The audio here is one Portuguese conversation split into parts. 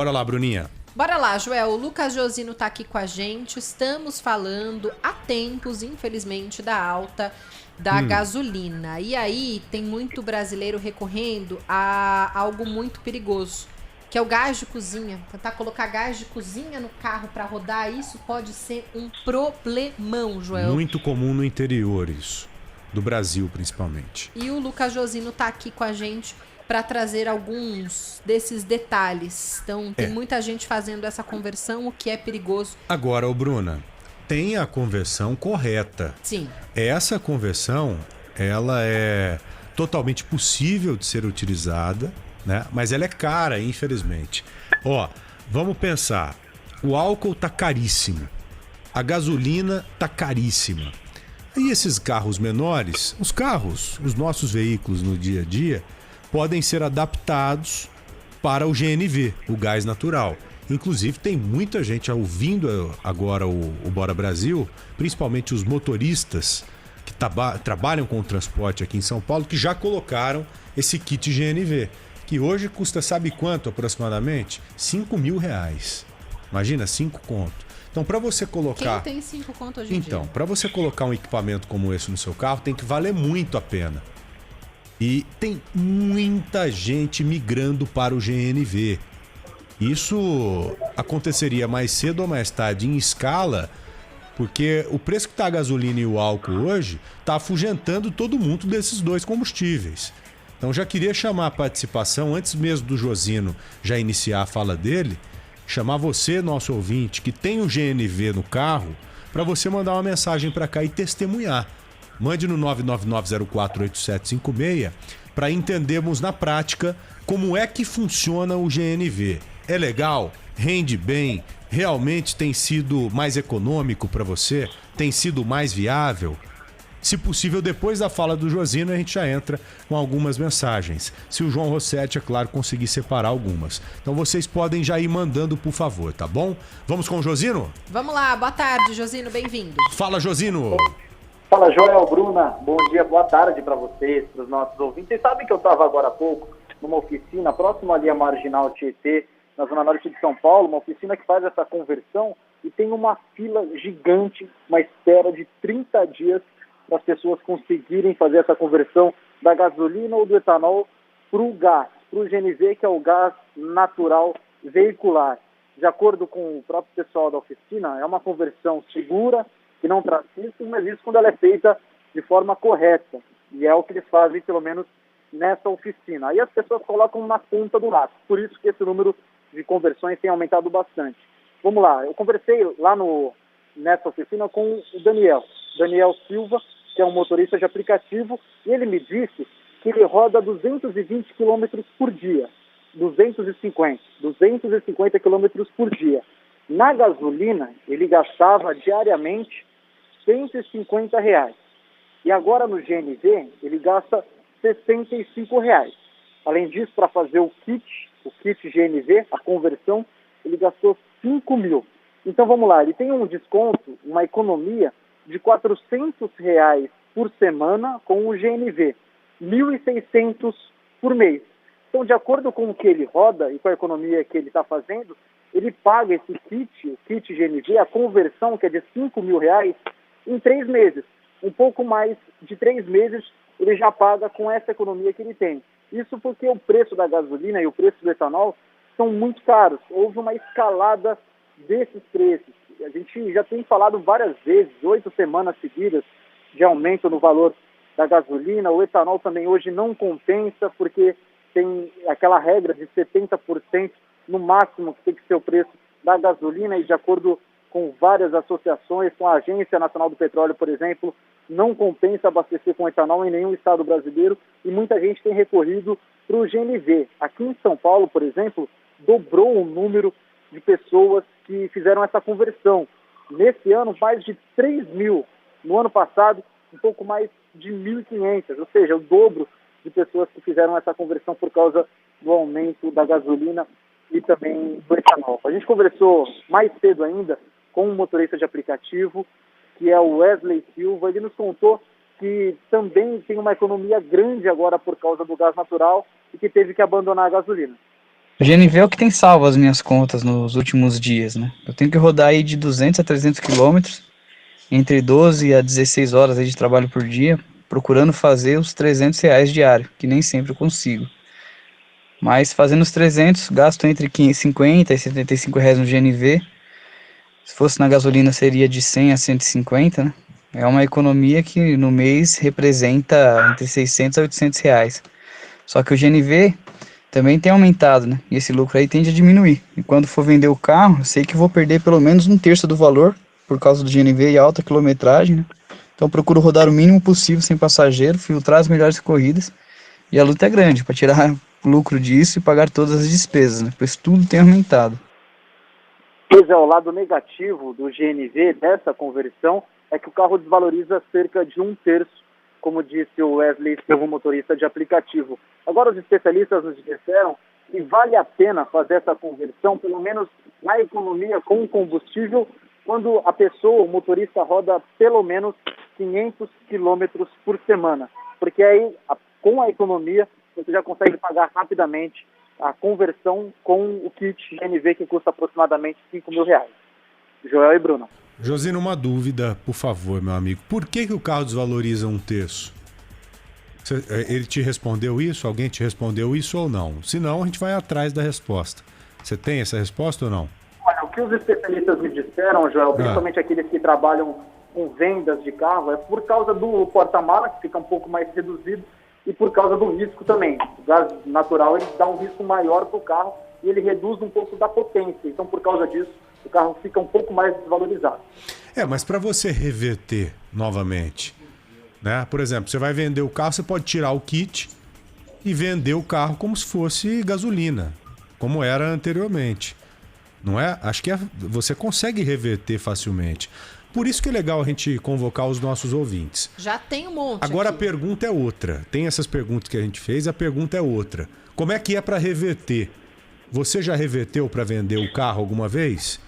Bora lá, Bruninha. Bora lá, Joel. O Lucas Josino tá aqui com a gente. Estamos falando há tempos, infelizmente, da alta da gasolina. E aí tem muito brasileiro recorrendo a algo muito perigoso, que é o gás de cozinha. Tentar colocar gás de cozinha no carro para rodar, isso pode ser um problemão, Joel. Muito comum no interior isso, do Brasil principalmente. E o Lucas Josino tá aqui com a gente para trazer alguns desses detalhes. Então, tem muita gente fazendo essa conversão, o que é perigoso. Agora, ô Bruna, tem a conversão correta. Sim. Essa conversão, ela é totalmente possível de ser utilizada, né? Mas ela é cara, infelizmente. Ó, vamos pensar. O álcool tá caríssimo. A gasolina tá caríssima. E esses carros menores, os nossos veículos no dia a dia, podem ser adaptados para o GNV, o gás natural. Inclusive, tem muita gente ouvindo agora o Bora Brasil, principalmente os motoristas que trabalham com o transporte aqui em São Paulo, que já colocaram esse kit GNV, que hoje custa sabe quanto aproximadamente? R$5.000. Imagina, 5 conto. Então, para você colocar... Quem tem 5 conto hoje em dia? Então, para você colocar um equipamento como esse no seu carro, tem que valer muito a pena. E tem muita gente migrando para o GNV. Isso aconteceria mais cedo ou mais tarde em escala, porque o preço que está a gasolina e o álcool hoje está afugentando todo mundo desses dois combustíveis. Então já queria chamar a participação, antes mesmo do Josino já iniciar a fala dele, chamar você, nosso ouvinte, que tem o GNV no carro, para você mandar uma mensagem para cá e testemunhar. Mande no 999048756 para entendermos na prática como é que funciona o GNV. É legal? Rende bem? Realmente tem sido mais econômico para você? Tem sido mais viável? Se possível, depois da fala do Josino, a gente já entra com algumas mensagens. Se o João Rossetti, é claro, conseguir separar algumas. Então vocês podem já ir mandando, por favor, tá bom? Vamos com o Josino? Vamos lá, boa tarde, Josino, bem-vindo. Fala, Josino! Fala, Joel, Bruna, bom dia, boa tarde para vocês, para os nossos ouvintes. Vocês sabem que eu estava agora há pouco numa oficina próxima ali à Marginal Tietê, na Zona Norte de São Paulo, uma oficina que faz essa conversão e tem uma fila gigante, uma espera de 30 dias para as pessoas conseguirem fazer essa conversão da gasolina ou do etanol para o gás, para o GNV, que é o gás natural veicular. De acordo com o próprio pessoal da oficina, é uma conversão segura, que não traz riscos, mas isso quando ela é feita de forma correta. E é o que eles fazem, pelo menos, nessa oficina. Aí as pessoas colocam na ponta do lápis. Por isso que esse número de conversões tem aumentado bastante. Vamos lá, eu conversei lá nessa oficina com o Daniel Silva, que é um motorista de aplicativo, e ele me disse que ele roda 220 quilômetros por dia. 250 quilômetros por dia. Na gasolina, ele gastava diariamente R$150. E agora no GNV, ele gasta R$65. Além disso, para fazer o kit GNV, a conversão, ele gastou R$5.000. Então vamos lá, ele tem um desconto, uma economia de R$400 por semana com o GNV, R$1.600 por mês. Então, de acordo com o que ele roda e com a economia que ele está fazendo, ele paga esse kit, o kit GNV, a conversão, que é de R$5.000, em 3 meses. Um pouco mais de 3 meses ele já paga com essa economia que ele tem. Isso porque o preço da gasolina e o preço do etanol são muito caros. Houve uma escalada desses preços. A gente já tem falado várias vezes, 8 semanas seguidas de aumento no valor da gasolina. O etanol também hoje não compensa, porque tem aquela regra de 70% no máximo que tem que ser o preço da gasolina, e de acordo com várias associações, com a Agência Nacional do Petróleo, por exemplo, não compensa abastecer com etanol em nenhum estado brasileiro, e muita gente tem recorrido para o GNV. Aqui em São Paulo, por exemplo, dobrou o número de pessoas que fizeram essa conversão. Nesse ano, mais de 3.000. No ano passado, um pouco mais de 1.500, ou seja, o dobro de pessoas que fizeram essa conversão por causa do aumento da gasolina e também do etanol. A gente conversou mais cedo ainda com um motorista de aplicativo, que é o Wesley Silva. Ele nos contou que também tem uma economia grande agora por causa do gás natural e que teve que abandonar a gasolina. O GNV é o que tem salvo as minhas contas nos últimos dias, né? Eu tenho que rodar aí de 200 a 300 quilômetros, entre 12 a 16 horas aí de trabalho por dia, procurando fazer os R$ 300 diário, que nem sempre eu consigo. Mas fazendo os 300, gasto entre 50 e R$ 75 no GNV. Se fosse na gasolina seria de 100 a 150, né? É uma economia que no mês representa entre 600 a R$ 800. Só que o GNV também tem aumentado, né? E esse lucro aí tende a diminuir. E quando for vender o carro, eu sei que vou perder pelo menos um terço do valor por causa do GNV e alta quilometragem, né? Então procuro rodar o mínimo possível sem passageiro, filtrar as melhores corridas. E a luta é grande para tirar lucro disso e pagar todas as despesas, né? Pois tudo tem aumentado. Pois é, o lado negativo do GNV, dessa conversão, é que o carro desvaloriza cerca de um terço, como disse o Wesley Silva, motorista de aplicativo. Agora, os especialistas nos disseram que vale a pena fazer essa conversão, pelo menos na economia com combustível, quando a pessoa, o motorista, roda pelo menos 500 quilômetros por semana. Porque aí, com a economia, você já consegue pagar rapidamente a conversão com o kit GNV, que custa aproximadamente R$ 5.000. Joel e Bruno. Josino, uma dúvida, por favor, meu amigo. Por que o carro desvaloriza um terço? Ele te respondeu isso? Alguém te respondeu isso ou não? Se não, a gente vai atrás da resposta. Você tem essa resposta ou não? Olha, o que os especialistas me disseram, Joel, principalmente aqueles que trabalham com vendas de carro, é por causa do porta-mala, que fica um pouco mais reduzido, e por causa do risco também. O gás natural ele dá um risco maior para o carro e ele reduz um pouco da potência. Então, por causa disso, o carro fica um pouco mais desvalorizado. Mas para você reverter novamente, né? Por exemplo, você vai vender o carro, você pode tirar o kit e vender o carro como se fosse gasolina, como era anteriormente. Não é? Acho que você consegue reverter facilmente. Por isso que é legal a gente convocar os nossos ouvintes. Já tem um monte. Agora aqui. A pergunta é outra. Tem essas perguntas que a gente fez, a pergunta é outra. Como é que é para reverter? Você já reverteu para vender o carro alguma vez?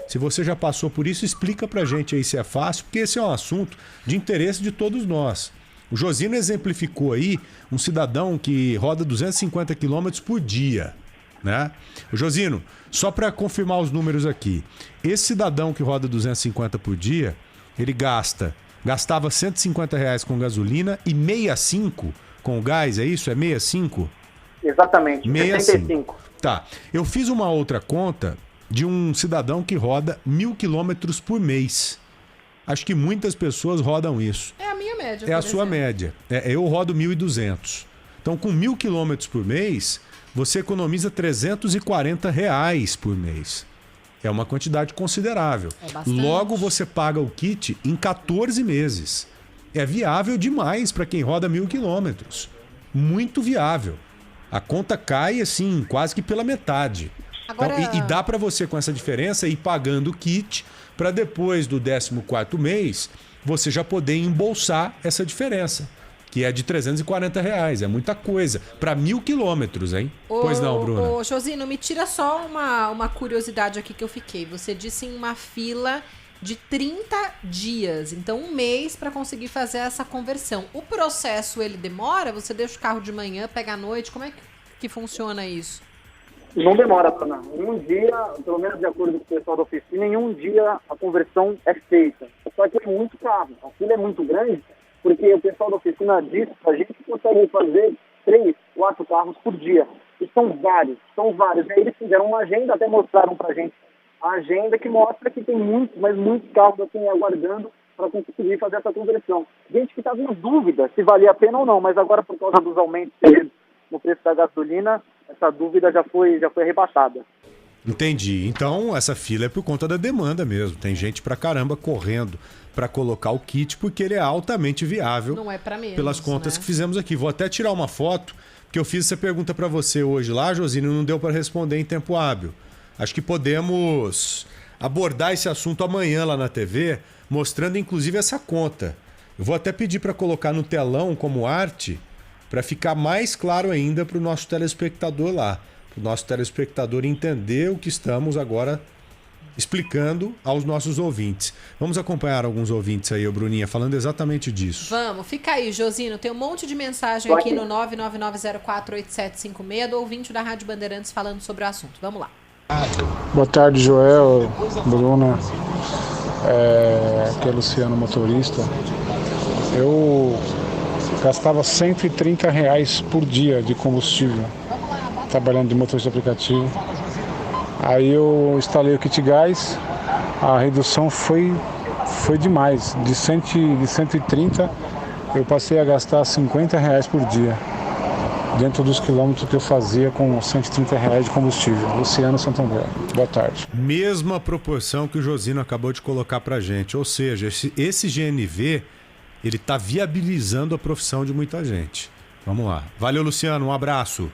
Se você já passou por isso, explica pra gente aí se é fácil, porque esse é um assunto de interesse de todos nós. O Josino exemplificou aí um cidadão que roda 250 km por dia, né? O Josino, só para confirmar os números aqui, esse cidadão que roda 250 por dia, ele gastava R$ 150 com gasolina e 65 com gás, é isso? É 65? Exatamente, 65. Tá, eu fiz uma outra conta de um cidadão que roda 1.000 quilômetros por mês. Acho que muitas pessoas rodam isso. É a minha média. É a sua média. Eu rodo 1.200. Então, com 1.000 quilômetros por mês, você economiza R$340 por mês. É uma quantidade considerável. É bastante. Logo, você paga o kit em 14 meses. É viável demais para quem roda 1.000 quilômetros. Muito viável. A conta cai, assim, quase que pela metade. Agora... Então, e dá para você, com essa diferença, ir pagando o kit para depois do 14º mês você já poder embolsar essa diferença, que é de R$340. É muita coisa. Para 1.000 quilômetros, hein? Pois não, Bruna? Ô, Josino, me tira só uma curiosidade aqui que eu fiquei. Você disse em uma fila de 30 dias. Então, um mês para conseguir fazer essa conversão. O processo, ele demora? Você deixa o carro de manhã, pega à noite? Como é que funciona isso? Não demora, Ana. Em um dia, pelo menos de acordo com o pessoal da oficina, em um dia a conversão é feita. Só que é muito caro. A fila é muito grande, porque o pessoal da oficina disse que a gente consegue fazer 3, 4 carros por dia. E são vários. E aí eles fizeram uma agenda, até mostraram pra gente a agenda que mostra que tem muitos, mas muitos carros assim aguardando para conseguir fazer essa conversão. Gente que estava em dúvida se valia a pena ou não, mas agora por causa dos aumentos no preço da gasolina, essa dúvida já foi arrebatada. Entendi. Então, essa fila é por conta da demanda mesmo. Tem gente pra caramba correndo para colocar o kit, porque ele é altamente viável. Não é para menos, pelas contas, né? que fizemos aqui. Vou até tirar uma foto, porque eu fiz essa pergunta para você hoje lá, Josino, e não deu para responder em tempo hábil. Acho que podemos abordar esse assunto amanhã lá na TV, mostrando inclusive essa conta. Eu vou até pedir para colocar no telão como arte, para ficar mais claro ainda para o nosso telespectador lá. Para o nosso telespectador entender o que estamos agora explicando aos nossos ouvintes. Vamos acompanhar alguns ouvintes aí, ô Bruninha, falando exatamente disso. Vamos, fica aí, Josino. Tem um monte de mensagem aqui no 999048756 do ouvinte da Rádio Bandeirantes falando sobre o assunto. Vamos lá. Boa tarde, Joel, Bruna. Aqui é Luciano, motorista. Eu gastava R$130 por dia de combustível, trabalhando de motorista aplicativo. Aí eu instalei o kit gás, a redução foi demais. De 130 eu passei a gastar R$50 por dia, dentro dos quilômetros que eu fazia com R$130 de combustível. Luciano Santander. Boa tarde. Mesma proporção que o Josino acabou de colocar pra gente. Ou seja, esse GNV, ele tá viabilizando a profissão de muita gente. Vamos lá. Valeu, Luciano. Um abraço.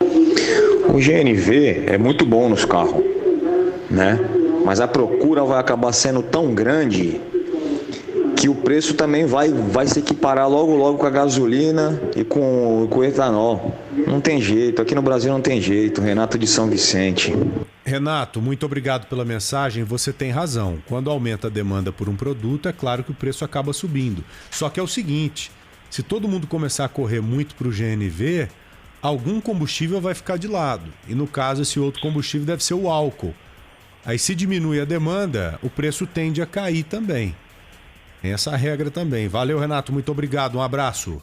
O GNV é muito bom nos carros, né? Mas a procura vai acabar sendo tão grande que o preço também vai se equiparar logo com a gasolina e com o etanol. Não tem jeito, aqui no Brasil não tem jeito. Renato de São Vicente. Renato, muito obrigado pela mensagem. Você tem razão. Quando aumenta a demanda por um produto, é claro que o preço acaba subindo. Só que é o seguinte, se todo mundo começar a correr muito para o GNV, algum combustível vai ficar de lado. E no caso, esse outro combustível deve ser o álcool. Aí se diminui a demanda, o preço tende a cair também. Tem essa regra também. Valeu, Renato. Muito obrigado. Um abraço.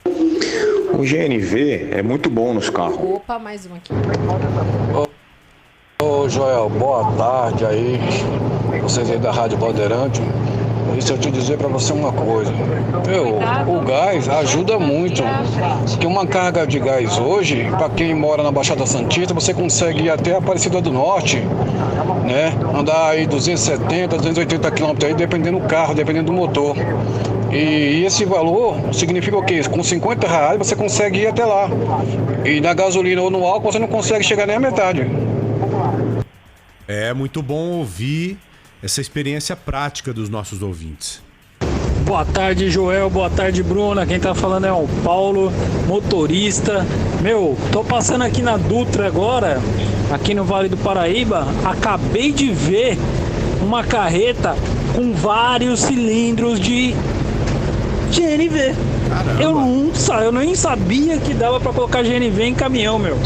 O GNV é muito bom nos carros. Opa, mais um aqui. Ô Joel, boa tarde aí. Vocês aí da Rádio Bandeirante. Deixa eu te dizer pra você uma coisa. O gás ajuda muito. Porque uma carga de gás hoje, pra quem mora na Baixada Santista, você consegue ir até a Aparecida do Norte, né? Andar aí 270, 280 quilômetros aí, dependendo do carro, dependendo do motor. E esse valor significa o quê? Com R$50 você consegue ir até lá. E na gasolina ou no álcool você não consegue chegar nem à metade. É muito bom ouvir essa experiência prática dos nossos ouvintes. Boa tarde, Joel. Boa tarde, Bruna. Quem tá falando é o Paulo, motorista. Tô passando aqui na Dutra agora, aqui no Vale do Paraíba. Acabei de ver uma carreta com vários cilindros de GNV. Caramba. Eu nem sabia que dava pra colocar GNV em caminhão, Eu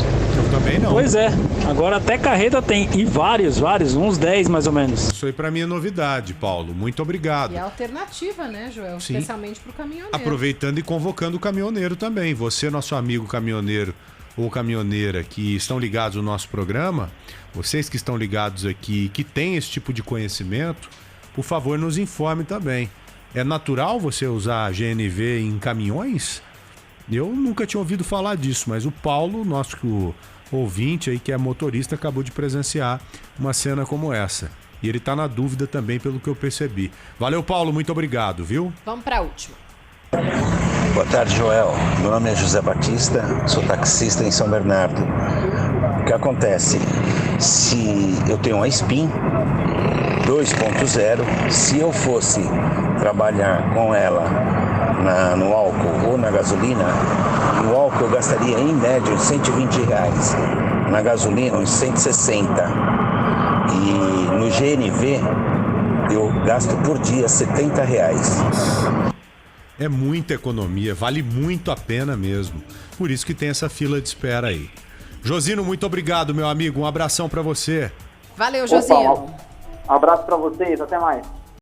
também não. Pois é, agora até carreta tem, e vários, uns 10 mais ou menos. Isso aí pra mim é novidade, Paulo. Muito obrigado. E a alternativa, né, Joel? Sim. Especialmente pro caminhoneiro. Aproveitando e convocando o caminhoneiro também. Você, nosso amigo caminhoneiro ou caminhoneira que estão ligados no nosso programa, vocês que estão ligados aqui, que têm esse tipo de conhecimento, por favor, nos informe também. É natural você usar GNV em caminhões? Eu nunca tinha ouvido falar disso, mas o Paulo, nosso ouvinte aí que é motorista, acabou de presenciar uma cena como essa. E ele tá na dúvida também, pelo que eu percebi. Valeu, Paulo, muito obrigado, viu? Vamos pra última. Boa tarde, Joel. Meu nome é José Batista, sou taxista em São Bernardo. O que acontece? Se eu tenho uma Spin 2.0, se eu fosse trabalhar com ela no álcool ou na gasolina, no álcool eu gastaria em média uns R$120, na gasolina uns 160. E no GNV eu gasto por dia R$70. É muita economia, vale muito a pena mesmo. Por isso que tem essa fila de espera aí. Josino, muito obrigado, meu amigo. Um abração pra você. Valeu, Josino. Opa, um abraço pra vocês, até mais.